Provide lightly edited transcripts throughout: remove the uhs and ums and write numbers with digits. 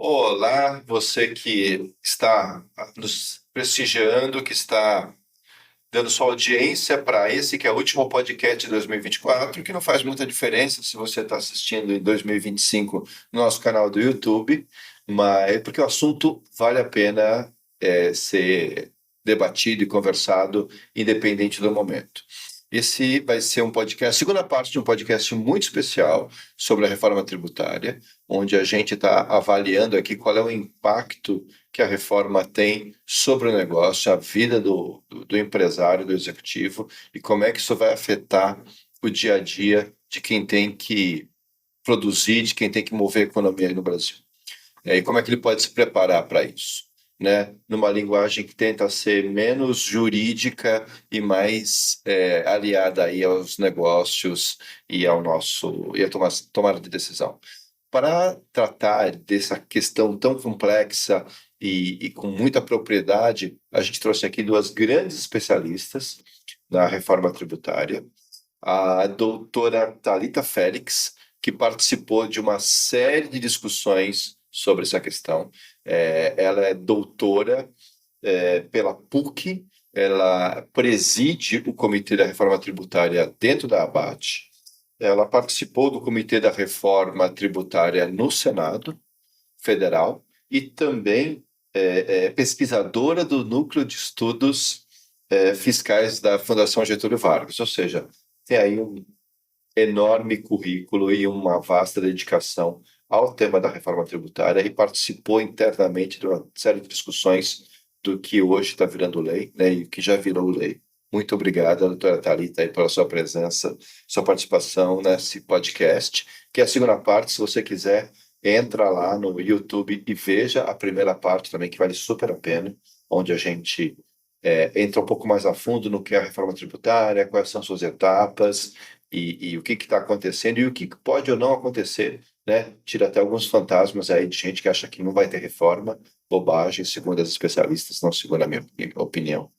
Olá, você que está nos prestigiando, que está dando sua audiência para esse que é o último podcast de 2024, que não faz muita diferença se você está assistindo em 2025 no nosso canal do YouTube, mas porque o assunto vale a pena ser debatido e conversado, independente do momento. Esse vai ser um podcast, a segunda parte de um podcast muito especial sobre a reforma tributária, onde a gente está avaliando aqui qual é o impacto que a reforma tem sobre o negócio, a vida do empresário, do executivo, e como é que isso vai afetar o dia a dia de quem tem que produzir, de quem tem que mover a economia aí no Brasil. E como é que ele pode se preparar para isso, né? Numa linguagem que tenta ser menos jurídica e mais aliada aí aos negócios e ao nosso e a tomada de decisão. Para tratar dessa questão tão complexa e com muita propriedade, a gente trouxe aqui duas grandes especialistas na reforma tributária. A doutora Thalita Félix, que participou de uma série de discussões sobre essa questão. Ela é doutora pela PUC, ela preside o Comitê da Reforma Tributária dentro da ABAT. Ela participou do Comitê da Reforma Tributária no Senado Federal e também é pesquisadora do Núcleo de Estudos Fiscais da Fundação Getúlio Vargas, ou seja, tem aí um enorme currículo e uma vasta dedicação ao tema da reforma tributária e participou internamente de uma série de discussões do que hoje está virando lei, né, e o que já virou lei. Muito obrigado, doutora Thalita, aí, pela sua presença, sua participação nesse podcast, que é a segunda parte. Se você quiser, entra lá no YouTube e veja a primeira parte também, que vale super a pena, onde a gente entra um pouco mais a fundo no que é a reforma tributária, quais são suas etapas e o que está acontecendo e o que pode ou não acontecer, né? Tira até alguns fantasmas aí de gente que acha que não vai ter reforma, bobagem, segundo as especialistas, não segundo a minha opinião.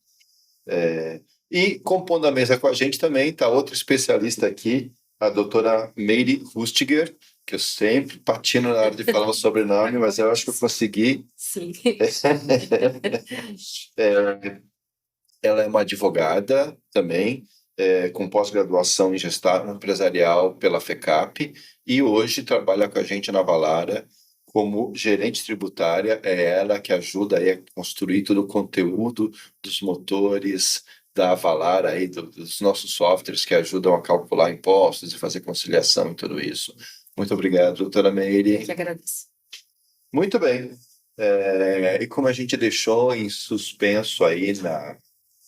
E compondo a mesa com a gente também está outra especialista aqui, a doutora Meire Rustiger, que eu sempre patino na hora de falar o sobrenome, mas eu acho que eu consegui. Sim. Ela é uma advogada também, com pós-graduação em gestão empresarial pela FECAP, e hoje trabalha com a gente na Valara como gerente tributária. É ela que ajuda aí a construir todo o conteúdo dos motores da Valara, aí, dos nossos softwares que ajudam a calcular impostos e fazer conciliação e tudo isso. Muito obrigado, doutora Meire. Que agradeço. Muito bem. E como a gente deixou em suspenso aí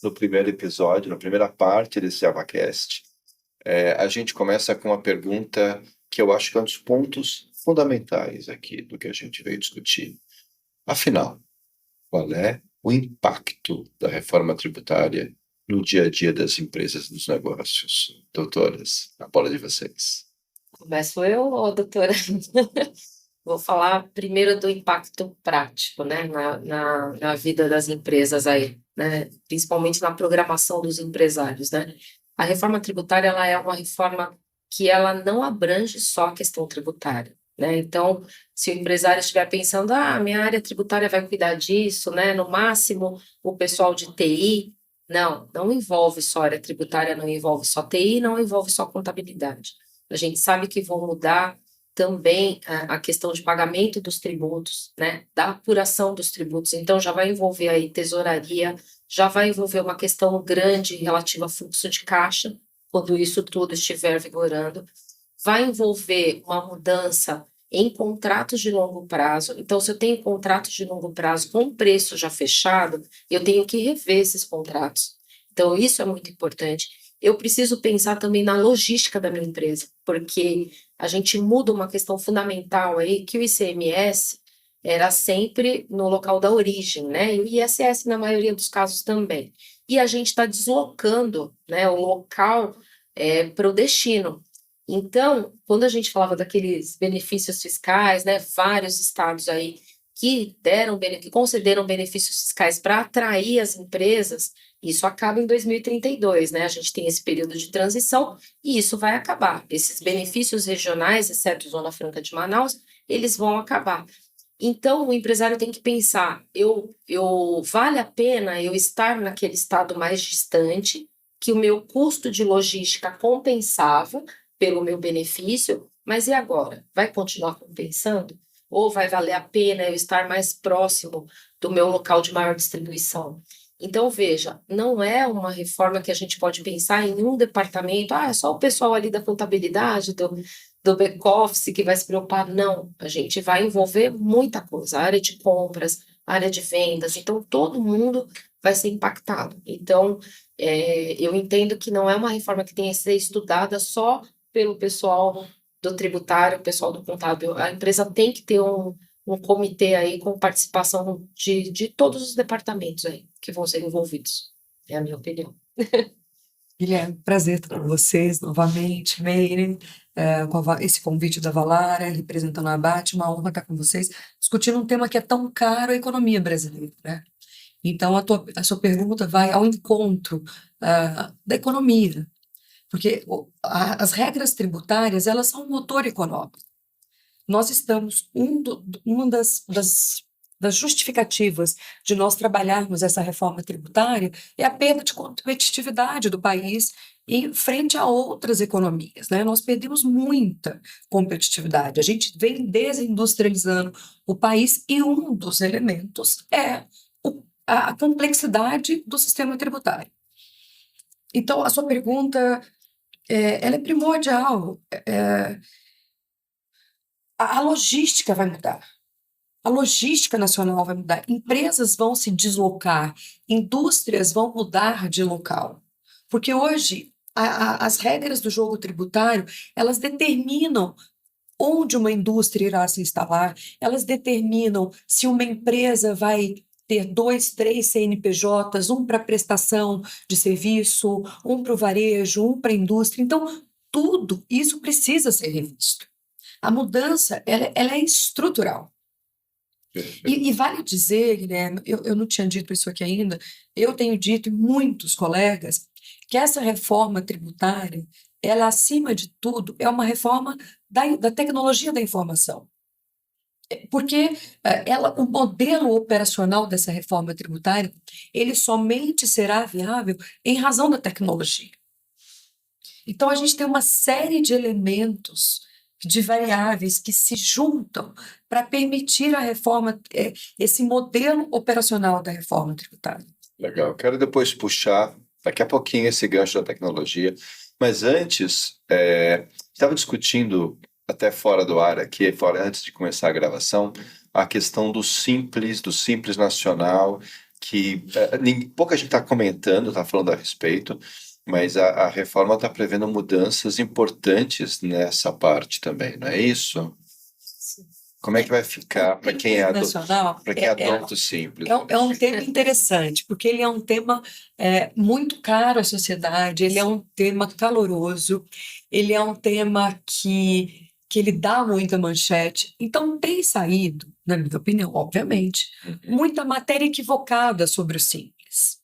no primeiro episódio, na primeira parte desse AvaCast, a gente começa com uma pergunta que eu acho que é um dos pontos fundamentais aqui do que a gente veio discutir. Afinal, qual é o impacto da reforma tributária no dia a dia das empresas e dos negócios? Doutoras, a bola de vocês. Começo eu, ou doutora? Vou falar primeiro do impacto prático, né, na vida das empresas aí, né, principalmente na programação dos empresários, né. A reforma tributária, ela é uma reforma que ela não abrange só a questão tributária, né. Então, se o empresário estiver pensando, minha área tributária vai cuidar disso, né, no máximo o pessoal de TI, não envolve só área tributária, não envolve só TI, não envolve só contabilidade. A gente sabe que vão mudar também a questão de pagamento dos tributos, né, da apuração dos tributos, então já vai envolver aí tesouraria, já vai envolver uma questão grande relativa a fluxo de caixa, quando isso tudo estiver vigorando, vai envolver uma mudança em contratos de longo prazo. Então, se eu tenho contratos de longo prazo com preço já fechado, eu tenho que rever esses contratos. Então, isso é muito importante. Eu preciso pensar também na logística da minha empresa, porque a gente muda uma questão fundamental aí, que o ICMS era sempre no local da origem, né? E o ISS, na maioria dos casos, também. E a gente está deslocando, né, o local para o destino. Então, quando a gente falava daqueles benefícios fiscais, né, vários estados aí que concederam benefícios fiscais para atrair as empresas, isso acaba em 2032, né? A gente tem esse período de transição e isso vai acabar. Esses benefícios regionais, exceto Zona Franca de Manaus, eles vão acabar. Então, o empresário tem que pensar, vale a pena eu estar naquele estado mais distante, que o meu custo de logística compensava pelo meu benefício, mas e agora? Vai continuar compensando? Ou vai valer a pena eu estar mais próximo do meu local de maior distribuição? Então, veja, não é uma reforma que a gente pode pensar em um departamento, é só o pessoal ali da contabilidade, do back-office que vai se preocupar. Não, a gente vai envolver muita coisa, a área de compras, a área de vendas, então todo mundo vai ser impactado. Então, eu entendo que não é uma reforma que tenha que ser estudada só pelo pessoal do tributário, pessoal do contábil. A empresa tem que ter um comitê aí com participação de todos os departamentos aí que vão ser envolvidos. É a minha opinião. Guilherme, prazer estar com vocês novamente, Meire, esse convite da Valara, representando a ABAT, uma honra estar com vocês, discutindo um tema que é tão caro à economia brasileira, né? Então, a sua pergunta vai ao encontro da economia, porque as regras tributárias, elas são um motor econômico. Nós estamos, uma das justificativas de nós trabalharmos essa reforma tributária é a perda de competitividade do país em frente a outras economias, né? Nós perdemos muita competitividade. A gente vem desindustrializando o país e um dos elementos é a complexidade do sistema tributário. Então, a sua pergunta, ela é primordial. A logística vai mudar. A logística nacional vai mudar. Empresas vão se deslocar, indústrias vão mudar de local. Porque hoje as regras do jogo tributário, elas determinam onde uma indústria irá se instalar, elas determinam se uma empresa vai ter 2, 3 CNPJs, um para prestação de serviço, um para o varejo, um para a indústria. Então, tudo isso precisa ser revisto. A mudança, ela é estrutural. E vale dizer, Guilherme, eu não tinha dito isso aqui ainda, eu tenho dito, e muitos colegas, que essa reforma tributária, ela, acima de tudo, é uma reforma da tecnologia da informação. Porque o modelo operacional dessa reforma tributária, ele somente será viável em razão da tecnologia. Então, a gente tem uma série de elementos, de variáveis que se juntam para permitir a reforma, esse modelo operacional da reforma tributária. Legal. Quero depois puxar daqui a pouquinho esse gancho da tecnologia, mas antes, estava discutindo até fora do ar aqui, antes de começar a gravação, a questão do Simples Nacional, que pouca gente está comentando, está falando a respeito, mas a reforma está prevendo mudanças importantes nessa parte também, não é isso? Como é que vai ficar para quem adota o Simples? É um tema interessante, porque ele é um tema muito caro à sociedade, ele é um tema caloroso, ele é um tema que ele dá muita manchete. Então, tem saído, na minha opinião, obviamente, muita matéria equivocada sobre o Simples.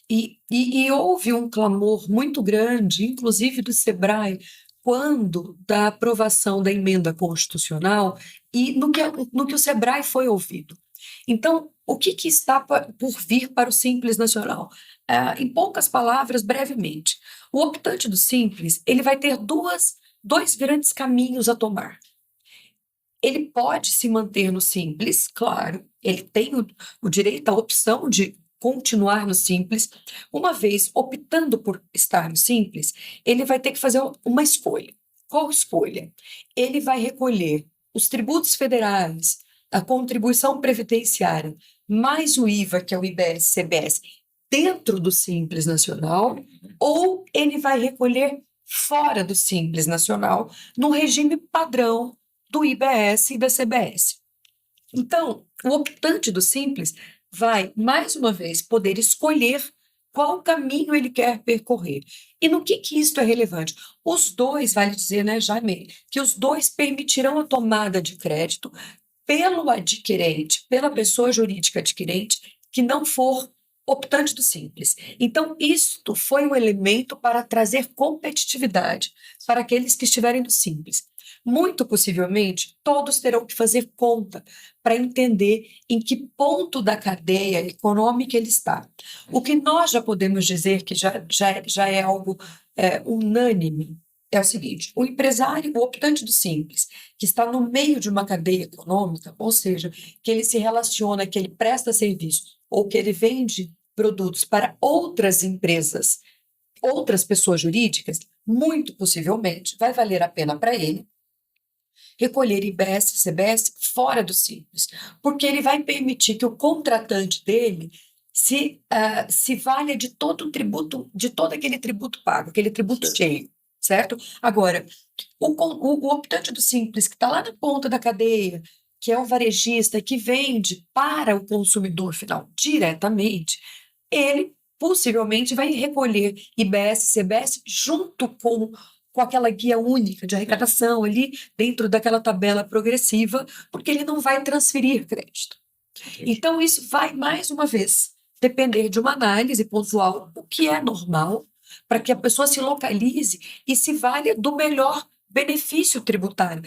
E houve um clamor muito grande, inclusive do SEBRAE, quando da aprovação da emenda constitucional e no que o SEBRAE foi ouvido. Então, o que está por vir para o Simples Nacional? Em poucas palavras, brevemente, o optante do Simples ele vai ter dois grandes caminhos a tomar. Ele pode se manter no Simples, claro, ele tem o direito à opção de continuar no Simples. Uma vez optando por estar no Simples, ele vai ter que fazer uma escolha. Qual escolha? Ele vai recolher os tributos federais, a contribuição previdenciária, mais o IVA, que é o IBS, CBS, dentro do Simples Nacional, ou ele vai recolher fora do Simples Nacional, no regime padrão do IBS e da CBS. Então, o optante do Simples vai, mais uma vez, poder escolher qual caminho ele quer percorrer. E no que isso é relevante? Os dois, vale dizer, né, Jaime, que os dois permitirão a tomada de crédito pelo adquirente, pela pessoa jurídica adquirente, que não for optante do Simples. Então, isto foi um elemento para trazer competitividade para aqueles que estiverem no Simples. Muito possivelmente, todos terão que fazer conta para entender em que ponto da cadeia econômica ele está. O que nós já podemos dizer que já é algo unânime é o seguinte: o empresário, o optante do simples, que está no meio de uma cadeia econômica, ou seja, que ele se relaciona, que ele presta serviço ou que ele vende produtos para outras empresas, outras pessoas jurídicas, muito possivelmente vai valer a pena para ele recolher IBS e CBS fora do simples, porque ele vai permitir que o contratante dele se valha de todo o tributo, de todo aquele tributo pago, aquele tributo cheio, certo? Agora, o optante do simples, que está lá na ponta da cadeia, que é o varejista que vende para o consumidor final diretamente, ele possivelmente vai recolher IBS e CBS junto com aquela guia única de arrecadação ali dentro daquela tabela progressiva, porque ele não vai transferir crédito. Então, isso vai, mais uma vez, depender de uma análise pontual, o que é normal, para que a pessoa se localize e se valha do melhor benefício tributário,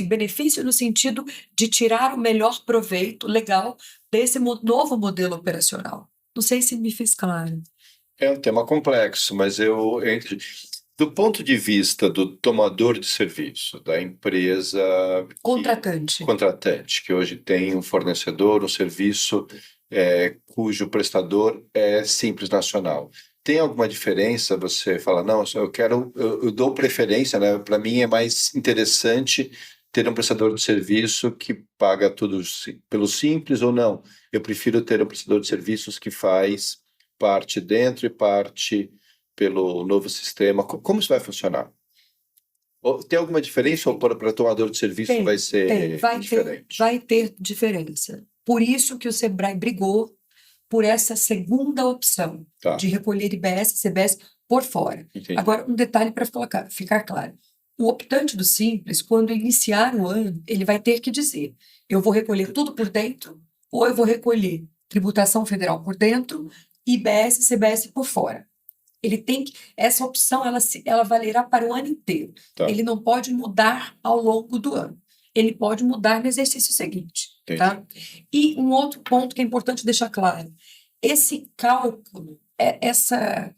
benefício no sentido de tirar o melhor proveito legal desse novo modelo operacional. Não sei se me fiz claro. É um tema complexo, mas eu entendi. Do ponto de vista do tomador de serviço, da empresa contratante, que hoje tem um fornecedor, um serviço cujo prestador é Simples Nacional. Tem alguma diferença? Você fala, não, eu dou preferência, né? Para mim é mais interessante ter um prestador de serviço que paga tudo pelo Simples ou não? Eu prefiro ter um prestador de serviços que faz parte dentro e parte pelo novo sistema. Como isso vai funcionar? Tem alguma diferença ou para tomador de serviço vai ser diferente? Vai ter diferença. Por isso que o Sebrae brigou por essa segunda opção de recolher IBS e CBS por fora. Entendi. Agora, um detalhe para ficar claro. O optante do Simples, quando iniciar o ano, ele vai ter que dizer: eu vou recolher tudo por dentro ou eu vou recolher tributação federal por dentro, IBS e CBS por fora. Ele tem que, essa opção ela valerá para o ano inteiro. Ele não pode mudar ao longo do ano. Ele pode mudar no exercício seguinte. Tá? E um outro ponto que é importante deixar claro: esse cálculo, essa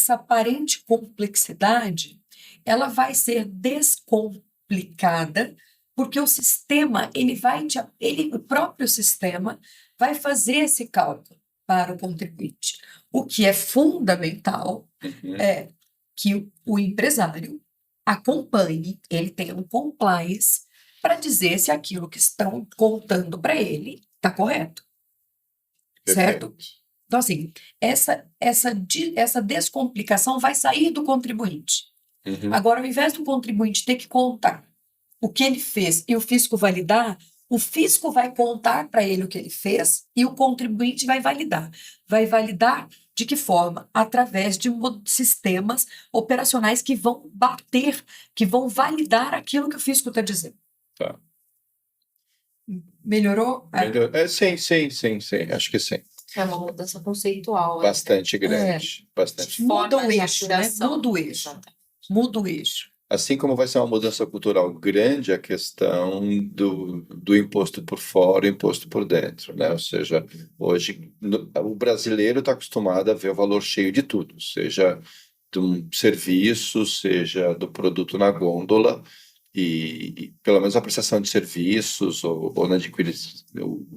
aparente complexidade, ela vai ser descomplicada porque o sistema, o próprio sistema vai fazer esse cálculo para o contribuinte. O que é fundamental é que o empresário acompanhe, ele tenha um compliance para dizer se aquilo que estão contando para ele está correto. Certo? Então, assim, essa descomplicação vai sair do contribuinte. Agora, ao invés do contribuinte ter que contar o que ele fez e o fisco validar, o fisco vai contar para ele o que ele fez e o contribuinte vai validar. Vai validar de que forma? Através de sistemas operacionais que vão que vão validar aquilo que o fisco está dizendo. Tá. Melhorou? Sim. Acho que sim. É uma mudança conceitual. Bastante grande. Bastante. Muda o eixo, né? Muda o eixo. Assim como vai ser uma mudança cultural grande a questão do imposto por fora e imposto por dentro, né? Ou seja, hoje o brasileiro está acostumado a ver o valor cheio de tudo, seja de um serviço, seja do produto na gôndola, e pelo menos a prestação de serviços ou na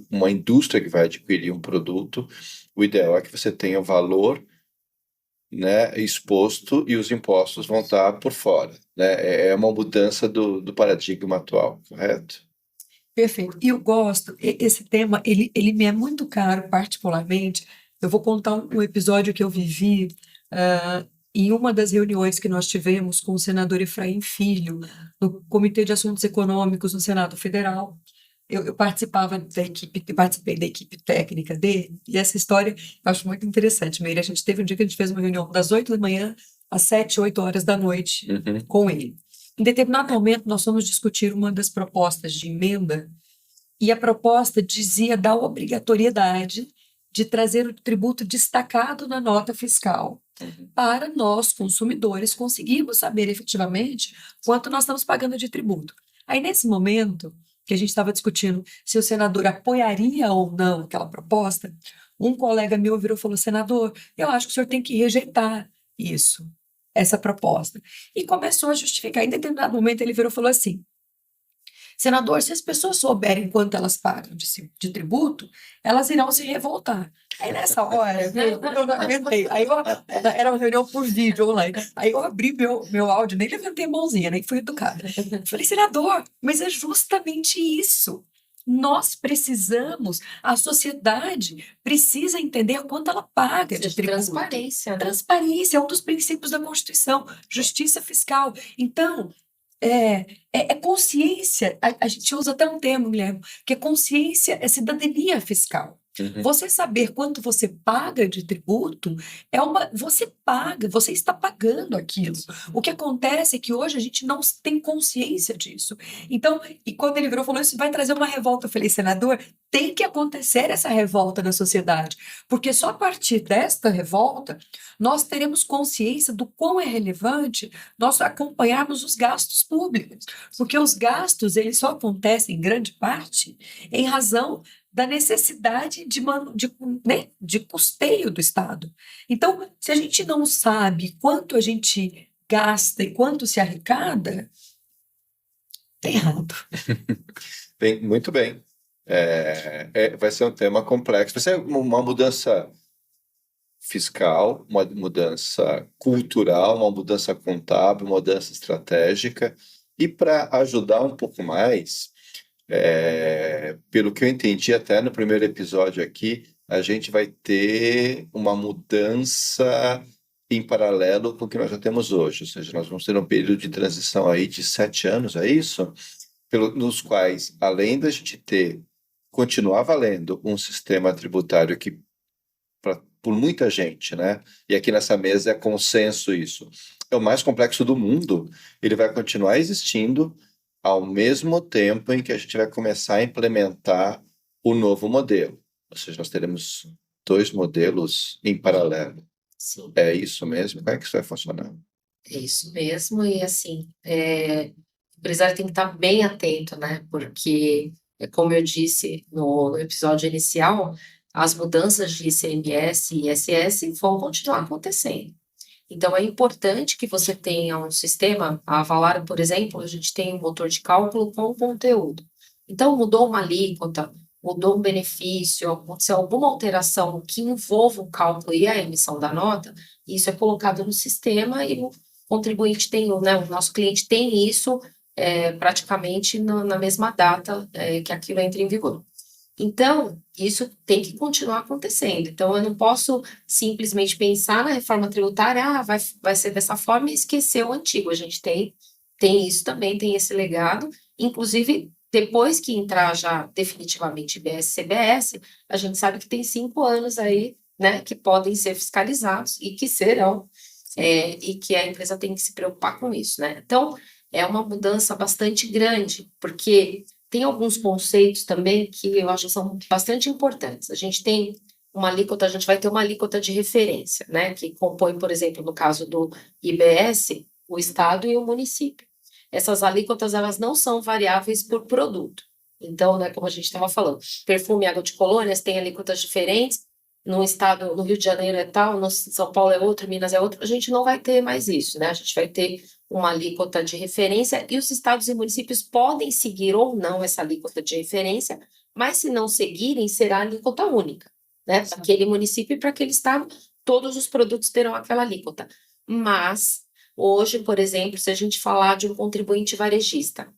uma indústria que vai adquirir um produto, o ideal é que você tenha o valor, né, exposto e os impostos vão estar por fora, né? É uma mudança do paradigma atual, correto? Perfeito. E eu gosto, esse tema, ele me é muito caro particularmente. Eu vou contar um episódio que eu vivi em uma das reuniões que nós tivemos com o senador Efraim Filho, no Comitê de Assuntos Econômicos no Senado Federal. Eu participei da equipe técnica dele, e essa história eu acho muito interessante, Meire. A gente teve um dia que a gente fez uma reunião das 8 da manhã às 7, 8 horas da noite com ele. Em determinado momento, nós fomos discutir uma das propostas de emenda, e a proposta dizia da obrigatoriedade de trazer o tributo destacado na nota fiscal para nós, consumidores, conseguirmos saber efetivamente quanto nós estamos pagando de tributo. Aí, nesse momento que a gente estava discutindo se o senador apoiaria ou não aquela proposta, um colega meu virou e falou: senador, eu acho que o senhor tem que rejeitar isso, essa proposta. E começou a justificar. Em determinado momento, ele virou e falou assim: senador, se as pessoas souberem quanto elas pagam de tributo, elas irão se revoltar. Aí nessa hora, eu não aguentei. Era uma reunião por vídeo online. Aí eu abri meu áudio, nem levantei a mãozinha, nem fui educada. Falei, senador, mas é justamente isso. Nós precisamos, a sociedade precisa entender quanto ela paga de tributo. Transparência, né? Transparência é um dos princípios da Constituição, justiça fiscal. Então, é consciência, a gente usa até um termo, Guilherme, que é consciência, é cidadania fiscal. Você saber quanto você paga de tributo você paga, você está pagando aquilo. O que acontece é que hoje a gente não tem consciência disso. Então, e quando ele virou e falou isso, vai trazer uma revolta. Eu falei, senador, tem que acontecer essa revolta na sociedade, porque só a partir desta revolta nós teremos consciência do quão é relevante nós acompanharmos os gastos públicos, porque os gastos eles só acontecem em grande parte em razão da necessidade de custeio do Estado. Então, se a gente não sabe quanto a gente gasta e quanto se arrecada, tá errado. Bem, muito bem. Vai ser um tema complexo. Vai ser uma mudança fiscal, uma mudança cultural, uma mudança contábil, uma mudança estratégica. E para ajudar um pouco mais, pelo que eu entendi até no primeiro episódio aqui, a gente vai ter uma mudança em paralelo com o que nós já temos hoje. Ou seja, nós vamos ter um período de transição aí de 7 anos, é isso? Nos quais, além da gente continuar valendo um sistema tributário que, por muita gente, né? E aqui nessa mesa é consenso isso, é o mais complexo do mundo, ele vai continuar existindo ao mesmo tempo em que a gente vai começar a implementar o novo modelo. Ou seja, nós teremos 2 modelos em paralelo. Sim. É isso mesmo? Como é que isso vai funcionar? É isso mesmo, e assim, o empresário tem que estar bem atento, né? Porque, como eu disse no episódio inicial, as mudanças de ICMS e ISS vão continuar acontecendo. Então, é importante que você tenha um sistema. A Avalar, por exemplo, a gente tem um motor de cálculo com conteúdo. Então, mudou uma alíquota, mudou um benefício, aconteceu alguma alteração que envolva o cálculo e a emissão da nota, isso é colocado no sistema e o contribuinte tem, né, o nosso cliente tem isso praticamente na mesma data que aquilo entra em vigor. Então, isso tem que continuar acontecendo. Então, eu não posso simplesmente pensar na reforma tributária, vai ser dessa forma e esquecer o antigo. A gente tem isso também, tem esse legado. Inclusive, depois que entrar já definitivamente IBS e CBS, a gente sabe que tem 5 anos aí, né, que podem ser fiscalizados e que serão, e que a empresa tem que se preocupar com isso, né? Então, é uma mudança bastante grande, porque tem alguns conceitos também que eu acho que são bastante importantes. A gente tem uma alíquota, a gente vai ter uma alíquota de referência, né, que compõe, por exemplo, no caso do IBS, o estado e o município. Essas alíquotas, elas não são variáveis por produto. Então, né, como a gente estava falando, perfume e água de colônias têm alíquotas diferentes, no estado, no Rio de Janeiro é tal, no São Paulo é outro, Minas é outro, a gente não vai ter mais isso, né, a gente vai ter uma alíquota de referência e os estados e municípios podem seguir ou não essa alíquota de referência, mas se não seguirem, será alíquota única, né, para aquele município e para aquele estado, todos os produtos terão aquela alíquota. Mas, hoje, por exemplo, se a gente falar de um contribuinte varejista,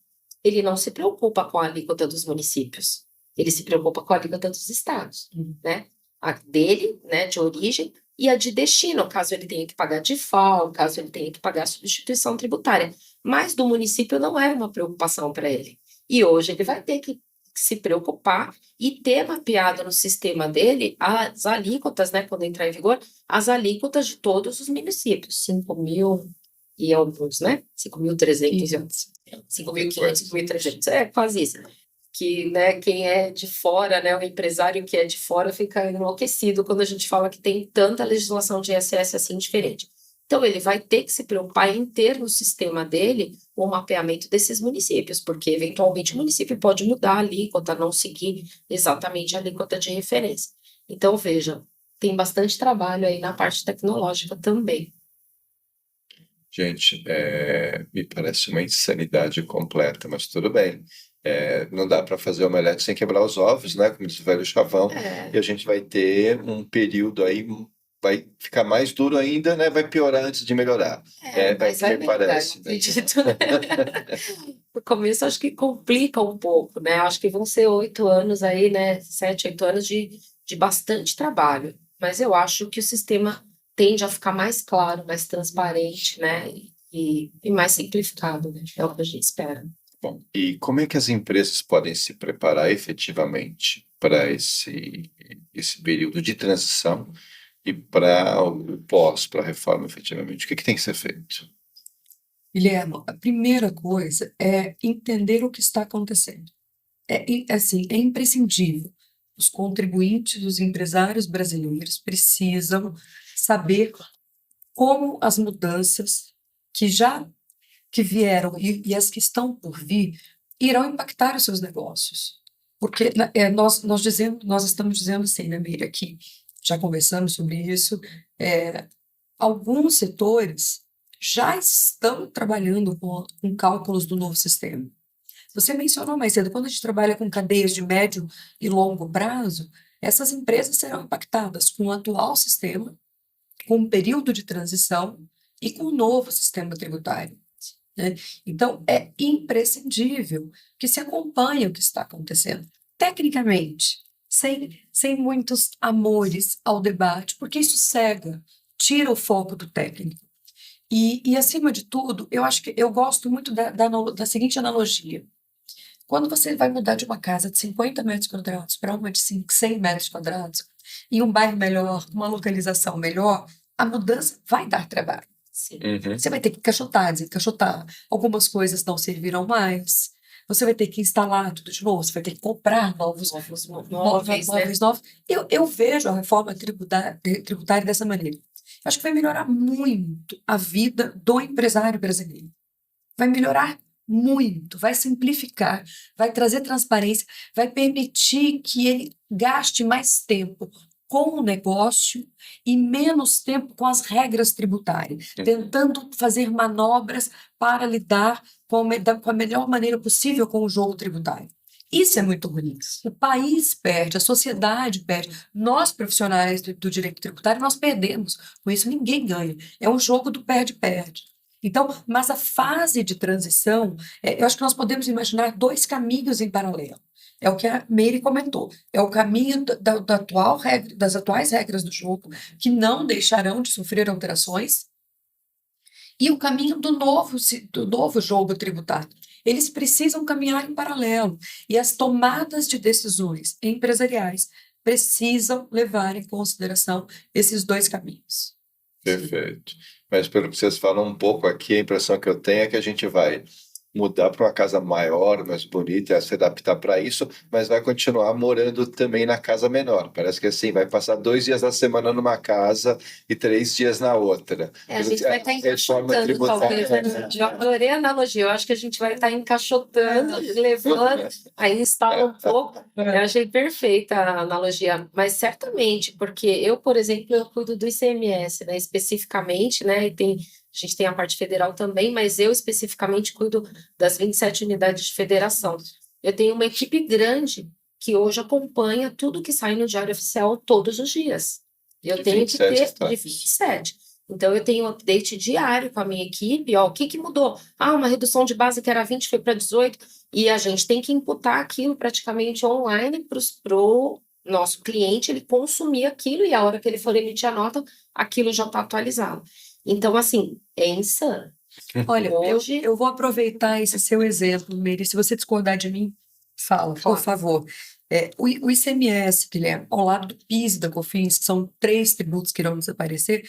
ele não se preocupa com a alíquota dos municípios, ele se preocupa com a alíquota dos estados, né, a dele, né, de origem, e a de destino, caso ele tenha que pagar DIFAL, caso ele tenha que pagar substituição tributária. Mas do município não era uma preocupação para ele. E hoje ele vai ter que se preocupar e ter mapeado no sistema dele as alíquotas, né, quando entrar em vigor, as alíquotas de todos os municípios, 5.000 e alguns, né? 5.300, 5.500, 5.300, quase isso. que, né, quem é de fora, né, o empresário que é de fora fica enlouquecido quando a gente fala que tem tanta legislação de ISS assim diferente. Então, ele vai ter que se preocupar em ter no sistema dele o mapeamento desses municípios, porque eventualmente o município pode mudar a alíquota, não seguir exatamente a alíquota de referência. Então, veja, tem bastante trabalho aí na parte tecnológica também. Gente, me parece uma insanidade completa, mas tudo bem. Não dá para fazer omelete sem quebrar os ovos, né? Como diz o velho chavão. E a gente vai ter um período aí, vai ficar mais duro ainda, né? Vai piorar antes de melhorar. Mas vai me melhorar, parece, né? acredito. No começo, acho que complica um pouco, né? Acho que vão ser 8 anos aí, né? 7, 8 anos de bastante trabalho. Mas eu acho que o sistema tende a ficar mais claro, mais transparente, né? E mais simplificado, né? É o que a gente espera. Bom, e como é que as empresas podem se preparar efetivamente para esse período de transição e para o pós, para a reforma efetivamente? O que tem que ser feito? Guilherme, a primeira coisa é entender o que está acontecendo. Assim, é imprescindível. Os contribuintes, os empresários brasileiros precisam saber como as mudanças que vieram e as que estão por vir irão impactar os seus negócios. Porque nós estamos dizendo assim, né, Miriam, que já conversamos sobre isso, alguns setores já estão trabalhando com cálculos do novo sistema. Você mencionou mais cedo, quando a gente trabalha com cadeias de médio e longo prazo, essas empresas serão impactadas com o atual sistema, com o período de transição e com o novo sistema tributário, né? Então, é imprescindível que se acompanhe o que está acontecendo, tecnicamente, sem muitos amores ao debate, porque isso cega, tira o foco do técnico. E acima de tudo, eu acho que eu gosto muito da seguinte analogia. Quando você vai mudar de uma casa de 50 metros quadrados para uma de 100 metros quadrados, em um bairro melhor, uma localização melhor, a mudança vai dar trabalho. Sim. Você vai ter que encaixotar, desencaixotar. Algumas coisas não servirão mais. Você vai ter que instalar tudo de novo. Você vai ter que comprar novos móveis, né? novos. Eu vejo a reforma tributária dessa maneira. Eu acho que vai melhorar muito a vida do empresário brasileiro. Vai melhorar muito, vai simplificar, vai trazer transparência, vai permitir que ele gaste mais tempo com o negócio e menos tempo com as regras tributárias, tentando fazer manobras para lidar com a melhor maneira possível com o jogo tributário. Isso é muito ruim. O país perde, a sociedade perde. Nós, profissionais do direito tributário, nós perdemos. Com isso, ninguém ganha. É um jogo do perde-perde. Então, mas a fase de transição, eu acho que nós podemos imaginar dois caminhos em paralelo. É o que a Meire comentou. É o caminho das atuais regras do jogo, que não deixarão de sofrer alterações, e o caminho do novo jogo tributário. Eles precisam caminhar em paralelo. E as tomadas de decisões empresariais precisam levar em consideração esses dois caminhos. Perfeito. Mas pelo que vocês falam um pouco aqui, a impressão que eu tenho é que a gente vai mudar para uma casa maior, mais bonita, se adaptar para isso, mas vai continuar morando também na casa menor. Parece que assim, vai passar 2 dias da semana numa casa e 3 dias na outra. A gente vai estar reforma encaixotando, tributária. talvez. Eu adorei a analogia. Eu acho que a gente vai estar encaixotando, levando, aí instala um pouco. Eu achei perfeita a analogia, mas certamente, porque eu, por exemplo, eu cuido do ICMS, né, especificamente, né, a gente tem a parte federal também, mas eu especificamente cuido das 27 unidades de federação. Eu tenho uma equipe grande que hoje acompanha tudo que sai no Diário Oficial todos os dias. Eu tenho que ter de 27. Então, eu tenho um update diário com a minha equipe. Ó, o que mudou? Uma redução de base que era 20 foi para 18. E a gente tem que imputar aquilo praticamente online para o nosso cliente, ele consumir aquilo e a hora que ele for emitir a nota, aquilo já está atualizado. Então, assim, é insano. Olha, eu vou aproveitar esse seu exemplo, Meire. Se você discordar de mim, fala, por favor. O ICMS, Guilherme, ao lado do PIS e da COFINS, que são 3 tributos que irão desaparecer,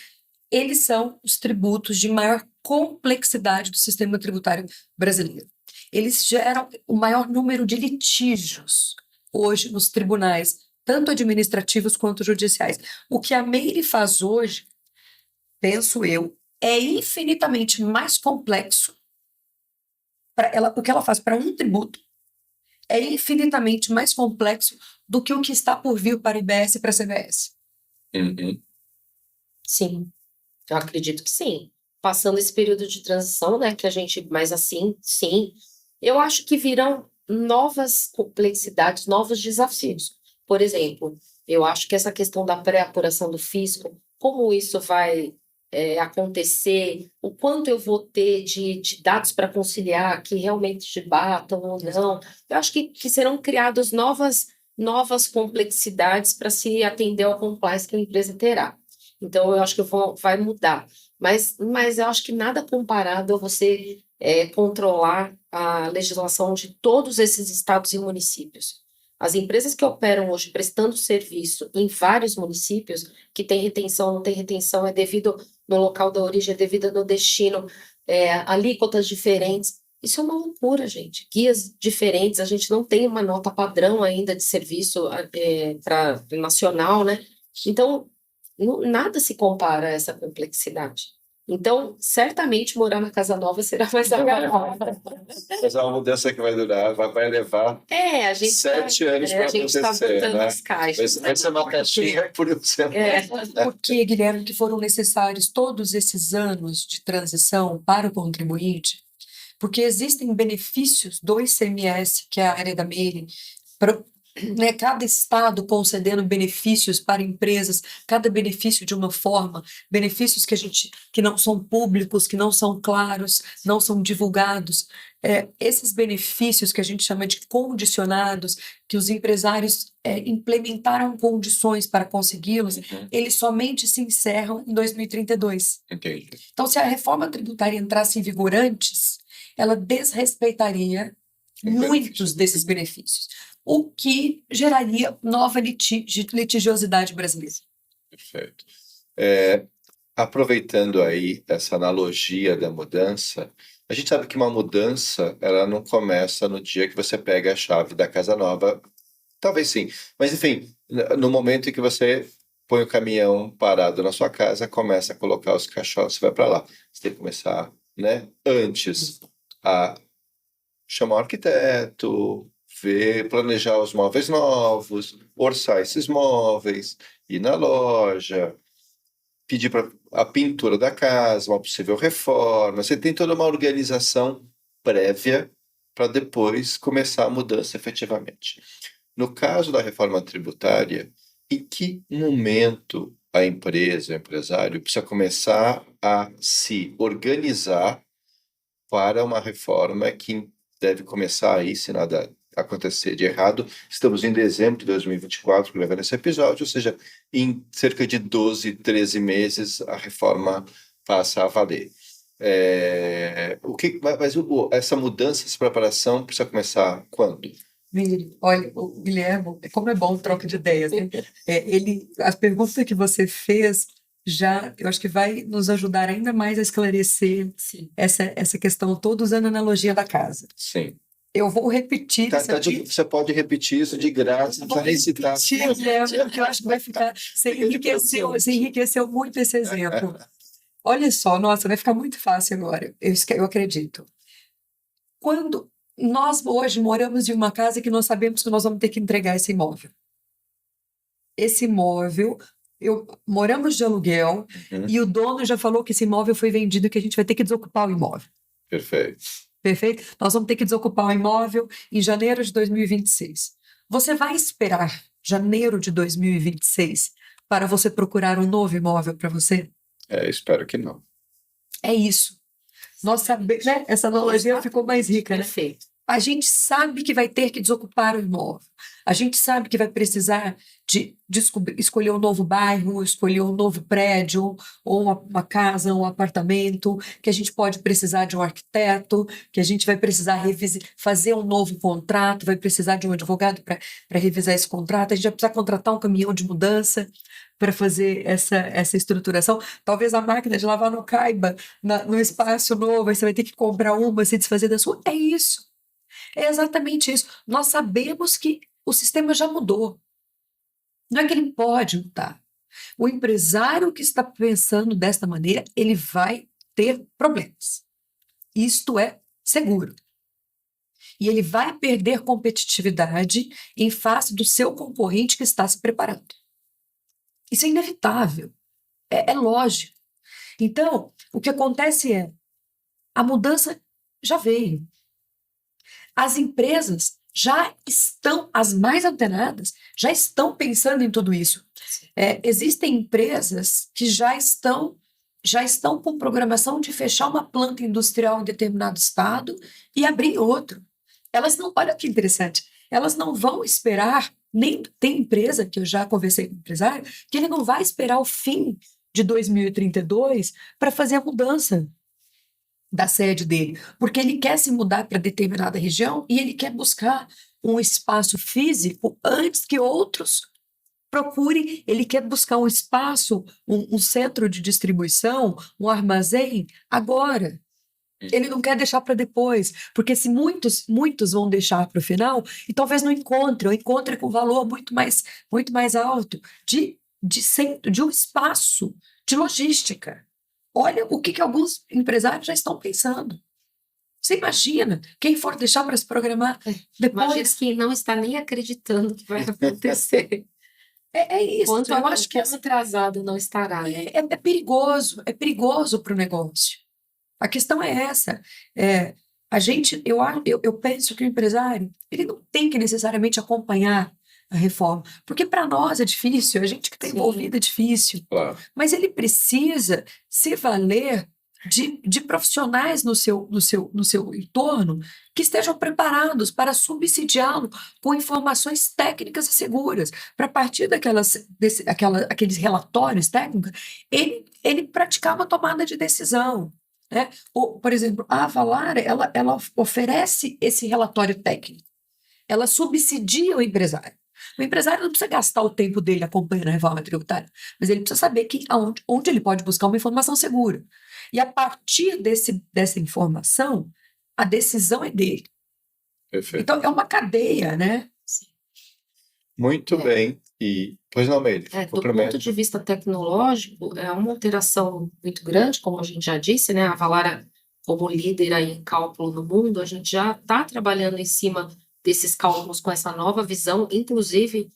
eles são os tributos de maior complexidade do sistema tributário brasileiro. eles geram o maior número de litígios hoje nos tribunais, tanto administrativos quanto judiciais. O que a Meire faz hoje, penso eu, é infinitamente mais complexo para ela, o que ela faz para um tributo é infinitamente mais complexo do que o que está por vir para a IBS e para a CBS. Uhum. Sim, eu acredito que sim. Passando esse período de transição, né, que a gente, mas assim, sim, eu acho que virão novas complexidades, novos desafios. Por exemplo, eu acho que essa questão da pré-apuração do fisco, como isso vai acontecer, o quanto eu vou ter de dados para conciliar que realmente batam ou não, eu acho que serão criadas novas complexidades para se atender ao compliance que a empresa terá. Então, eu acho que vai mudar. Mas eu acho que nada comparado a você controlar a legislação de todos esses estados e municípios. As empresas que operam hoje prestando serviço em vários municípios, que tem retenção, não tem retenção, é devido no local da origem, é devido no destino, alíquotas diferentes. Isso é uma loucura, gente. Guias diferentes, a gente não tem uma nota padrão ainda de serviço para nacional, né? Então, nada se compara a essa complexidade. Então, certamente morar na casa nova será mais agradável. Mas é uma mudança que vai durar, vai levar A gente 7 anos para a gente está acontecer, botando né? as caixas. Vai ser uma caixinha por um semana. Porque, Guilherme, que foram necessários todos esses anos de transição para o contribuinte, porque existem benefícios do ICMS, que é a área da Meire, né, cada estado concedendo benefícios para empresas, cada benefício de uma forma, benefícios que não são públicos, que não são claros, não são divulgados. Esses benefícios que a gente chama de condicionados, que os empresários implementaram condições para consegui-los, eles somente se encerram em 2032. Entendi. Então, se a reforma tributária entrasse em vigor antes, ela desrespeitaria muitos desses benefícios, o que geraria nova litigiosidade brasileira. Perfeito. Aproveitando aí essa analogia da mudança, a gente sabe que uma mudança ela não começa no dia que você pega a chave da casa nova. Talvez sim, mas enfim, no momento em que você põe o caminhão parado na sua casa, começa a colocar os caixotes, você vai para lá. Você tem que começar, né, antes a chamar o arquiteto, planejar os móveis novos, orçar esses móveis, ir na loja, pedir para a pintura da casa, uma possível reforma. Você tem toda uma organização prévia para depois começar a mudança efetivamente. No caso da reforma tributária, em que momento a empresa, o empresário, precisa começar a se organizar para uma reforma que deve começar aí, se nada acontecer de errado? Estamos em dezembro de 2024, gravando esse episódio, ou seja, em cerca de 12, 13 meses a reforma passa a valer. Essa mudança, essa preparação precisa começar quando? Olha, o Guilherme, como é bom troca de ideias, né? As perguntas que você fez eu acho que vai nos ajudar ainda mais a esclarecer essa questão, toda usando a analogia da casa. Sim. Eu vou repetir Você pode repetir isso de graça, para recitar. Guilherme, que eu acho que vai ficar. Você enriqueceu muito esse exemplo. Olha só, nossa, vai ficar muito fácil agora, eu acredito. Quando nós hoje moramos em uma casa que nós sabemos que nós vamos ter que entregar esse imóvel. Esse imóvel, moramos de aluguel e o dono já falou que esse imóvel foi vendido e que a gente vai ter que desocupar o imóvel. Perfeito. Perfeito? Nós vamos ter que desocupar o imóvel em janeiro de 2026. Você vai esperar janeiro de 2026 para você procurar um novo imóvel para você? Espero que não. É isso. Nós sabemos, né? Essa analogia ficou mais rica, né? Perfeito. A gente sabe que vai ter que desocupar o imóvel. A gente sabe que vai precisar de escolher um novo bairro, escolher um novo prédio, ou uma casa, um apartamento, que a gente pode precisar de um arquiteto, que a gente vai precisar fazer um novo contrato, vai precisar de um advogado para revisar esse contrato, a gente vai precisar contratar um caminhão de mudança para fazer essa estruturação. Talvez a máquina de lavar não caiba no espaço novo, aí você vai ter que comprar uma, se desfazer da sua. É isso. É exatamente isso. Nós sabemos que o sistema já mudou. Não é que ele pode mudar. O empresário que está pensando desta maneira, ele vai ter problemas. Isto é seguro. E ele vai perder competitividade em face do seu concorrente que está se preparando. Isso é inevitável, é lógico. Então, o que acontece é, a mudança já veio. As empresas já estão, as mais antenadas, já estão pensando em tudo isso. Existem empresas que já estão com programação de fechar uma planta industrial em determinado estado e abrir outro. Elas não, olha que interessante, elas não vão esperar, nem tem empresa, que eu já conversei com o empresário, que ele não vai esperar o fim de 2032 para fazer a mudança da sede dele, porque ele quer se mudar para determinada região e ele quer buscar um espaço físico antes que outros procurem, ele quer buscar um espaço, um centro de distribuição, um armazém agora. Ele não quer deixar para depois, porque se muitos vão deixar para o final e talvez não encontre, ou encontre com valor muito mais alto de um espaço de logística. Olha o que alguns empresários já estão pensando. Você imagina quem for deixar para se programar Imagina depois. quem não está nem acreditando que vai acontecer. É isso. Quanto Eu acho que atrasado não estará, né? é perigoso para o negócio. A questão é essa. Eu penso que o empresário ele não tem que necessariamente acompanhar a reforma, porque para nós é difícil, a gente que está Sim. envolvido é difícil, Claro. mas ele precisa se valer de profissionais no seu entorno que estejam preparados para subsidiá-lo com informações técnicas e seguras, para a partir aqueles relatórios técnicos, ele praticar uma tomada de decisão. Né? Por exemplo, a Avalara, ela oferece esse relatório técnico, ela subsidia o empresário. O empresário não precisa gastar o tempo dele acompanhando a reforma tributária, mas ele precisa saber onde ele pode buscar uma informação segura. E a partir dessa informação, a decisão é dele. Perfeito. Então, é uma cadeia, né? Muito É. bem. E, pois não, Meire, Do complemento. ponto de vista tecnológico, é uma alteração muito grande, como a gente já disse, né? A Valara, como líder aí em cálculo no mundo, a gente já está trabalhando em cima desses cálculos com essa nova visão, inclusive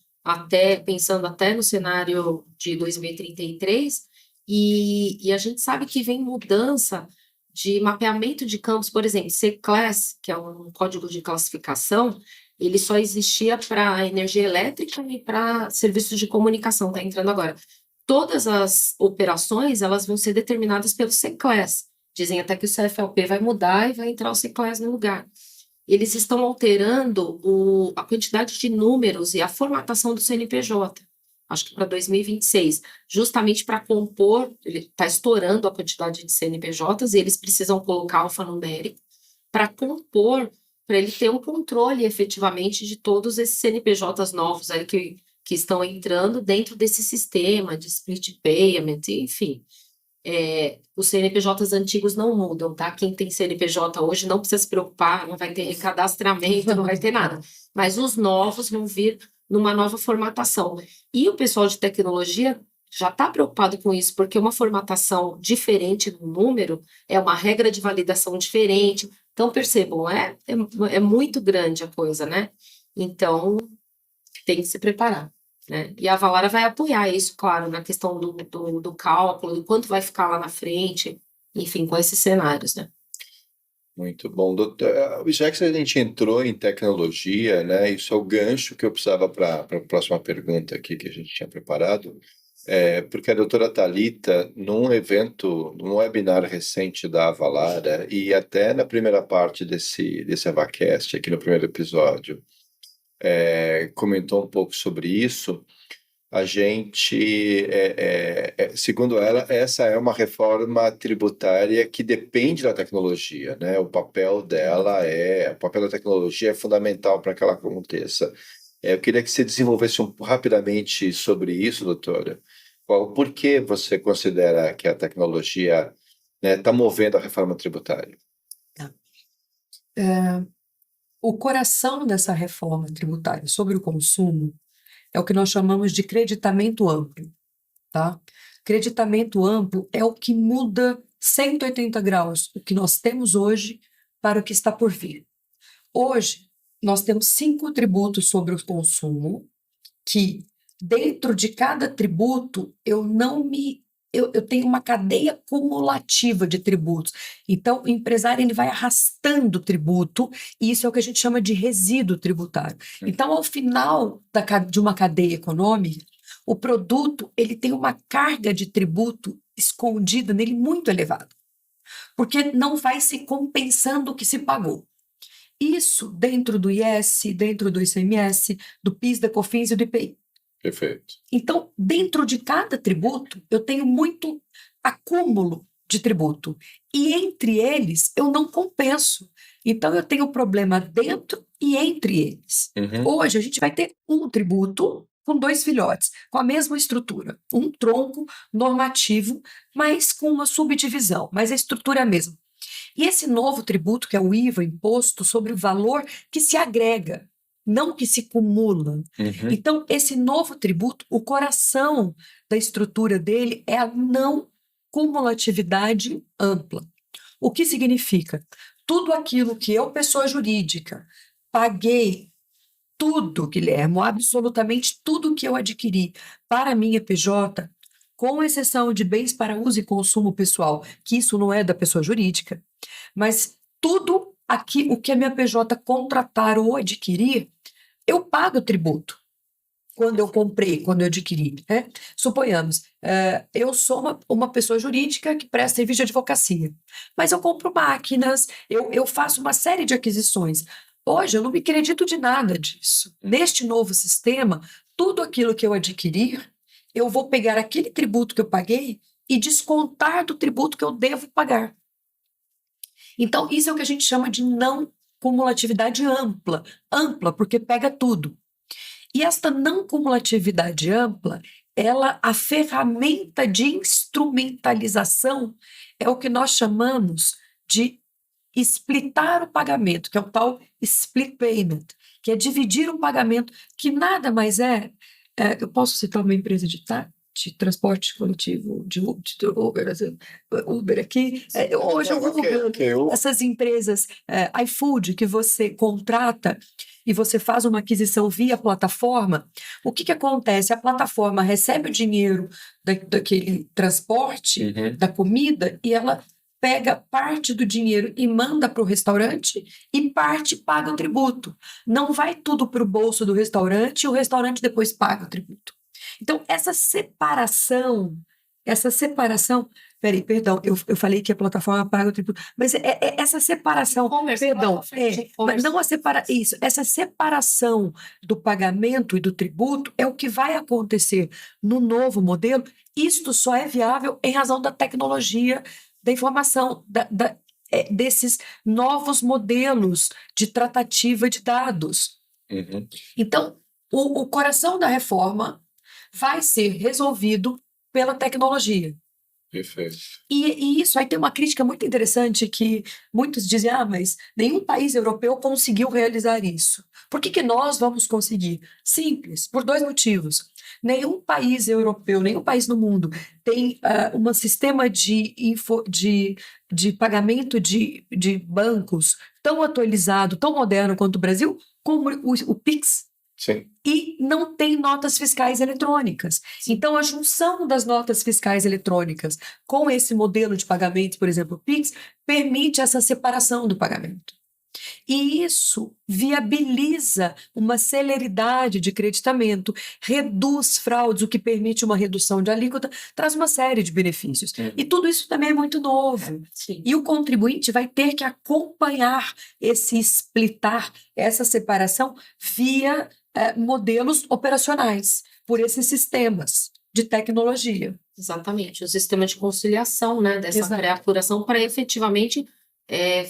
pensando até no cenário de 2033, e a gente sabe que vem mudança de mapeamento de campos, por exemplo, C-Class, que é um código de classificação, ele só existia para energia elétrica e para serviços de comunicação, está entrando agora. Todas as operações, elas vão ser determinadas pelo C-Class. Dizem até que o CFLP vai mudar e vai entrar o C-Class no lugar. Eles estão alterando a quantidade de números e a formatação do CNPJ, acho que para 2026, justamente para compor, ele está estourando a quantidade de CNPJs e eles precisam colocar alfanumérico para compor, para ele ter um controle efetivamente de todos esses CNPJs novos aí que estão entrando dentro desse sistema de split payment, enfim. Os CNPJs antigos não mudam, tá? Quem tem CNPJ hoje não precisa se preocupar, não vai ter recadastramento, não vai ter nada. Mas os novos vão vir numa nova formatação. E o pessoal de tecnologia já está preocupado com isso, porque uma formatação diferente no número é uma regra de validação diferente. Então, percebam, é muito grande a coisa, né? Então, tem que se preparar. Né? E a Valara vai apoiar isso, claro, na questão do cálculo, do quanto vai ficar lá na frente, enfim, com esses cenários, né? Muito bom, doutor. Já que a gente entrou em tecnologia, né, isso é o gancho que eu precisava para a próxima pergunta aqui que a gente tinha preparado, porque a doutora Thalita, num webinar recente da Avalara, e até na primeira parte desse Avacast, aqui no primeiro episódio, comentou um pouco sobre isso. A gente, segundo ela, essa é uma reforma tributária que depende da tecnologia, né? O papel da tecnologia é fundamental para que ela aconteça. Eu queria que você desenvolvesse rapidamente sobre isso, doutora. Por que você considera que a tecnologia está movendo a reforma tributária? o coração dessa reforma tributária sobre o consumo é o que nós chamamos de creditamento amplo, tá? Creditamento amplo é o que muda 180 graus o que nós temos hoje para o que está por vir. Hoje, nós temos 5 tributos sobre o consumo, que dentro de cada tributo eu tenho uma cadeia cumulativa de tributos. Então, o empresário ele vai arrastando tributo, e isso é o que a gente chama de resíduo tributário. Então, ao final de uma cadeia econômica, o produto ele tem uma carga de tributo escondida nele muito elevada, porque não vai se compensando o que se pagou. Isso dentro do IS, dentro do ICMS, do PIS, da COFINS e do IPI. Perfeito. Então, dentro de cada tributo, eu tenho muito acúmulo de tributo. E entre eles, eu não compenso. Então, eu tenho problema dentro e entre eles. Hoje, a gente vai ter um tributo com 2 filhotes, com a mesma estrutura. Um tronco normativo, mas com uma subdivisão, mas a estrutura é a mesma. E esse novo tributo, que é o IVA, imposto sobre o valor que se agrega, não que se acumula. Então, esse novo tributo, o coração da estrutura dele é a não cumulatividade ampla. O que significa? Tudo aquilo que eu, pessoa jurídica, paguei, tudo, Guilherme, absolutamente tudo que eu adquiri para a minha PJ, com exceção de bens para uso e consumo pessoal, que isso não é da pessoa jurídica, mas tudo aqui, o que a minha PJ contratar ou adquirir, eu pago tributo quando eu comprei, quando eu adquiri, né? Suponhamos, eu sou uma pessoa jurídica que presta serviço de advocacia, mas eu compro máquinas, eu faço uma série de aquisições. Hoje eu não me acredito de nada disso. Neste novo sistema, tudo aquilo que eu adquirir, eu vou pegar aquele tributo que eu paguei e descontar do tributo que eu devo pagar. Então, isso é o que a gente chama de não cumulatividade ampla. Ampla, porque pega tudo. E esta não cumulatividade ampla, a ferramenta de instrumentalização é o que nós chamamos de splitar o pagamento, que é o tal split payment, que é dividir o pagamento, que nada mais eu posso citar uma empresa de transporte coletivo, de Uber, Uber aqui, hoje o Uber, essas empresas, iFood, que você contrata e você faz uma aquisição via plataforma, o que acontece? A plataforma recebe o dinheiro daquele transporte, da comida, e ela pega parte do dinheiro e manda para o restaurante e parte paga o tributo. Não vai tudo para o bolso do restaurante e o restaurante depois paga o tributo. Então, essa separação, perdão, eu falei que a plataforma paga o tributo, mas essa separação, perdão, mas não essa separação do pagamento e do tributo é o que vai acontecer no novo modelo. Isto só é viável em razão da tecnologia da informação, desses novos modelos de tratativa de dados. Então, o coração da reforma vai ser resolvido pela tecnologia. Perfeito. E isso aí tem uma crítica muito interessante que muitos dizem, mas nenhum país europeu conseguiu realizar isso. Por que nós vamos conseguir? Simples, por 2 motivos. Nenhum país europeu, nenhum país no mundo tem um sistema de pagamento de bancos tão atualizado, tão moderno quanto o Brasil, como o PIX. Sim. E não tem notas fiscais eletrônicas. Então, a junção das notas fiscais eletrônicas com esse modelo de pagamento, por exemplo, o PIX, permite essa separação do pagamento. E isso viabiliza uma celeridade de creditamento, reduz fraudes, o que permite uma redução de alíquota, traz uma série de benefícios. E tudo isso também é muito novo. E o contribuinte vai ter que acompanhar esse splitar, essa separação, via modelos operacionais, por esses sistemas de tecnologia. Exatamente, o sistema de conciliação, né, dessa pré-apuração para efetivamente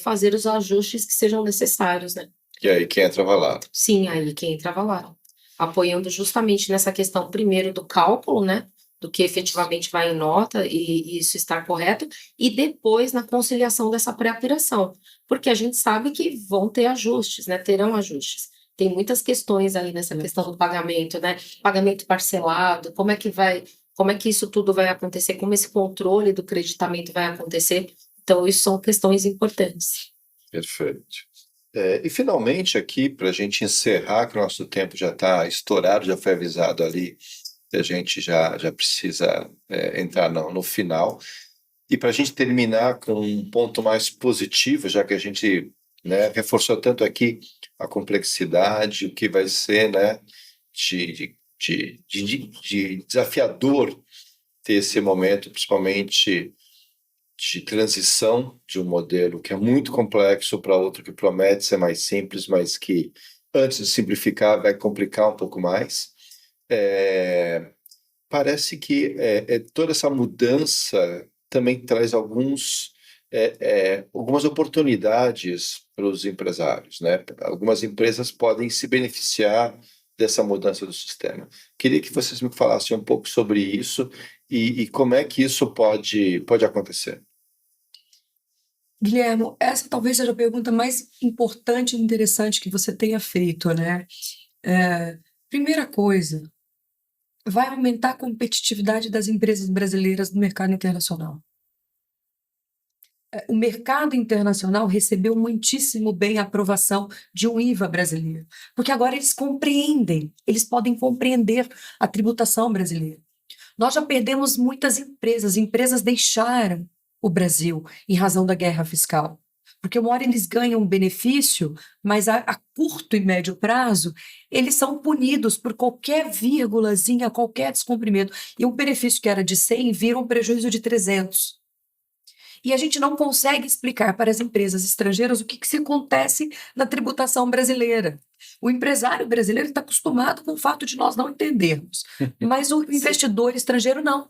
fazer os ajustes que sejam necessários, né? E aí quem entra Valaro? Sim, aí quem entra Valaro. Apoiando justamente nessa questão, primeiro, do cálculo, né, do que efetivamente vai em nota e isso estar correto, e depois na conciliação dessa pré-apuração, porque a gente sabe que vão ter ajustes, né? Terão ajustes. Tem muitas questões aí nessa questão do pagamento, né? Pagamento parcelado, como é que isso tudo vai acontecer, como esse controle do creditamento vai acontecer. Então, isso são questões importantes. Perfeito. E finalmente aqui, para a gente encerrar, que o nosso tempo já está estourado, já foi avisado ali, que a gente já precisa entrar no final. E para a gente terminar com um ponto mais positivo, já que a gente, né, reforçou tanto aqui a complexidade, o que vai ser, né, de desafiador ter esse momento, principalmente de transição de um modelo que é muito complexo para outro que promete ser mais simples, mas que, antes de simplificar, vai complicar um pouco mais. Parece que toda essa mudança também traz algumas oportunidades para os empresários, né? Algumas empresas podem se beneficiar dessa mudança do sistema. Queria que vocês me falassem um pouco sobre isso e como é que isso pode acontecer. Guilherme, essa talvez seja a pergunta mais importante e interessante que você tenha feito, né? Primeira coisa, vai aumentar a competitividade das empresas brasileiras no mercado internacional. O mercado internacional recebeu muitíssimo bem a aprovação de um IVA brasileiro, porque agora eles podem compreender a tributação brasileira. Nós já perdemos muitas empresas deixaram o Brasil em razão da guerra fiscal, porque uma hora eles ganham um benefício, mas a curto e médio prazo, eles são punidos por qualquer vírgulazinha, qualquer descumprimento, e um benefício que era de 100 vira um prejuízo de 300. E a gente não consegue explicar para as empresas estrangeiras o que se acontece na tributação brasileira. O empresário brasileiro está acostumado com o fato de nós não entendermos, mas o investidor estrangeiro não.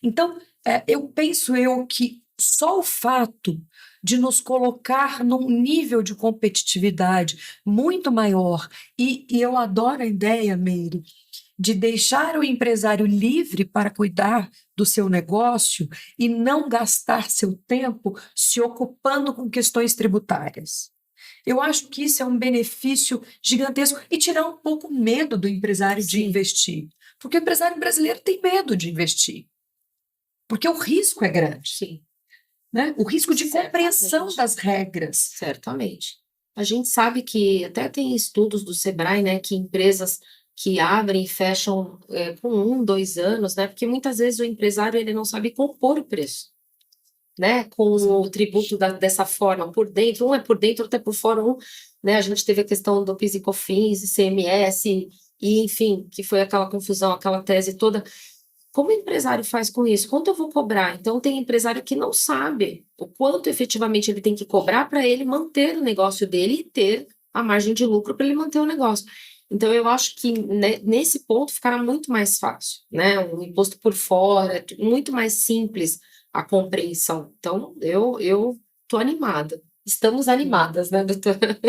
Então, eu penso que só o fato de nos colocar num nível de competitividade muito maior, e eu adoro a ideia, Meire, de deixar o empresário livre para cuidar do seu negócio e não gastar seu tempo se ocupando com questões tributárias. Eu acho que isso é um benefício gigantesco e tirar um pouco o medo do empresário de investir. Porque o empresário brasileiro tem medo de investir. Porque o risco é grande. Sim. Né? O risco de compreensão das regras. Certamente. A gente sabe que até tem estudos do Sebrae, né, que empresas que abrem e fecham com 1, 2 anos, né, porque muitas vezes o empresário ele não sabe compor o preço, né, com o tributo dessa forma, por dentro, um é por dentro, outro é por fora, né, a gente teve a questão do PIS e COFINS, ICMS, e enfim, que foi aquela confusão, aquela tese toda. Como o empresário faz com isso? Quanto eu vou cobrar? Então, tem empresário que não sabe o quanto efetivamente ele tem que cobrar para ele manter o negócio dele e ter a margem de lucro para ele manter o negócio. Então, eu acho que nesse ponto ficará muito mais fácil, né? Um imposto por fora, muito mais simples a compreensão. Então, eu estou animada. Estamos animadas, né, doutora?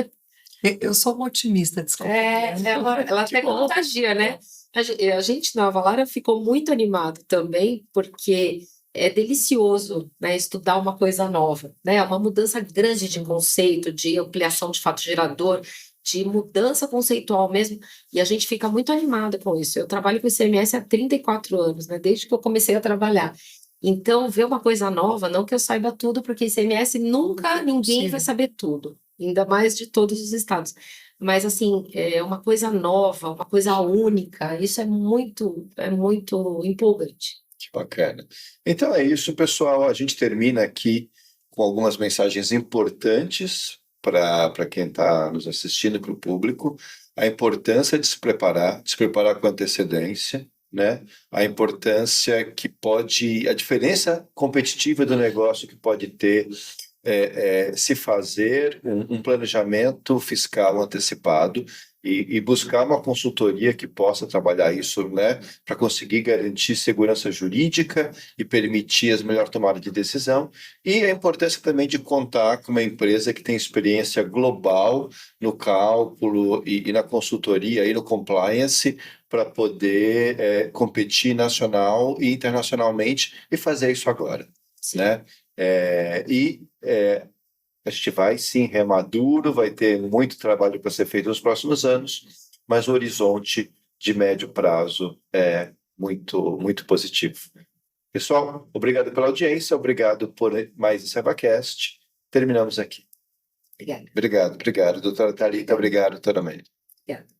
Eu sou uma otimista, desculpa. Ela até contagia, né? A gente na Avalara ficou muito animado também, porque é delicioso, né, estudar uma coisa nova, né? É uma mudança grande de conceito, de ampliação de fato gerador, de mudança conceitual mesmo, e a gente fica muito animado com isso. Eu trabalho com ICMS há 34 anos, né? Desde que eu comecei a trabalhar. Então, ver uma coisa nova, não que eu saiba tudo, porque ICMS nunca ninguém vai saber tudo, ainda mais de todos os estados. Mas, assim, é uma coisa nova, uma coisa única, isso é muito empolgante. Que bacana. Então é isso, pessoal. A gente termina aqui com algumas mensagens importantes para quem está nos assistindo, para o público. A importância de se preparar com antecedência, né? A importância a diferença competitiva do negócio que pode ter se fazer um planejamento fiscal antecipado e buscar uma consultoria que possa trabalhar isso, né, para conseguir garantir segurança jurídica e permitir as melhores tomadas de decisão. E a importância também de contar com uma empresa que tem experiência global no cálculo e na consultoria e no compliance para poder competir nacional e internacionalmente e fazer isso agora, Sim. né? A gente vai sim remar duro, vai ter muito trabalho para ser feito nos próximos anos, mas o horizonte de médio prazo é muito, muito positivo. Pessoal, obrigado pela audiência, obrigado por mais esse Cybercast. Terminamos aqui. Obrigada. Obrigado, doutora Thalita, obrigado, doutora Amélia. Obrigada.